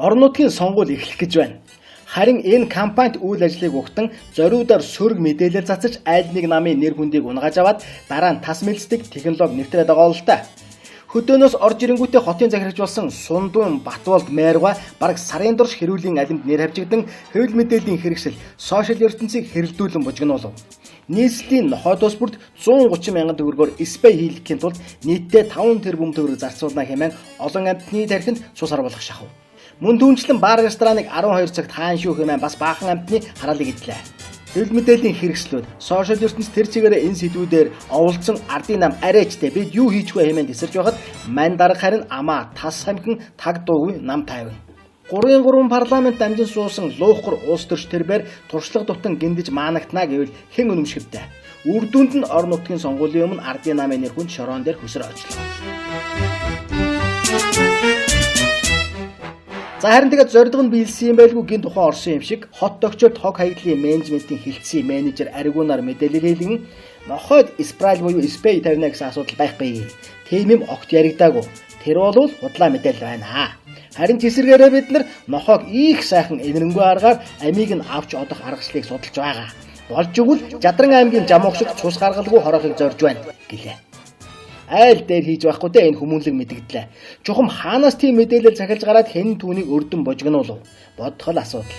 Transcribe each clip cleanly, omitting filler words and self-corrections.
орон нутгийн сонгуул эхлэх гэж байна. Харин энэ кампанит үйл ажлыг угтан зориудаар сөрөг мэдээлэл цацаж аль нэг намын нэр хүндийг унгааж аваад дараа нь тас мэлцдэг технологи нэвтрээд байгаа л та. Хөдөөнөөс орж ирэнгүүтээ хотын захирагч болсон Сундуун Батболд Майрга бараг сарын турш хэрүүлийн алимд нэр хавчигдан хэвлэл мэдээллийн хэрэгсэл сошиал ертөнцийг хэрэлдүүлэн бужигнуулав. Нийслэлийн нохойд улс бүрд 130 мянган төгрөгөөр спей хийлгэхийн тулд нийтдээ 5 тэрбум төгрөг зарцуулна хэмээн олон амьтны тархинд цус харуулах шахав. Мөн түүнчлэн бар рестораныг 12 цагт хаан шүү хэмээн бас баахан амьтны хараалыг идлээ. Хэвлэл мэдээллийн хэрэгслүүд сошиал ертөнц тэр чигээрээ энэ сэдвүүдээр оволцсон ардын нам арайчтай бид юу хийчих вэ хэмээн тесэрч байхад мань дарга харин амаа тас хамхин таг дуугүй нам тайван. 3 парламент дамжин суусан луухгар улс төрч тэрбээр туршлага дутан гиндэж маанагтана гэвэл хэн үнэмшигтэй. Үр дүнд нь орон нутгийн сонгуулийн өмнө ардын намын нэр хүнд шорон дээр хөсөр очлоо. За харин тэгээд зорилго нь биелсэн юм байлгүй гин тухайн Орсын юм шиг хот тогтчорт хог хаягдлын менежментийн хилцсэн менежер аригунаар мэдээлэл хийлгэн нохойд спрал буюу спей тавина гэсэн асуудал байхгүй. Тийм юм огт яригдаагүй. Тэр бол худлаа мэдээлэл байна. Харин тесэргээрээ бид нар нохойг их сайхан энэрэнгүй аргаар амийг нь авч одох аргачлалыг судалж байгаа. Болж игэл Жадран аймгийн Жамуух шиг цус гаргалгүй хороохыг зорж байна гэлээ. Айл дээр хийж байхгүй те энэ хүмүүнлэг мэдгдлээ. Чухам хаанаас тийм мэдээлэл захилж гараад хэн түүнийг өрдөн божигнуулв? Бодхол асуудал.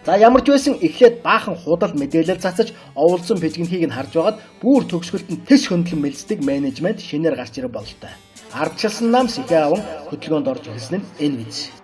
За ямар ч байсан эхлээд баахан худал мэдээлэл цацаж оволцсон пэжгэнхийг нь харж байгаад бүр төгсгөлд нь тэс хөндлөн мэлцдэг менежмент шинээр гарч ирэх бололтой. Ардчилсан нам сэхээ аван хөдөлгөөнд орж ирсэн нь энэ биз.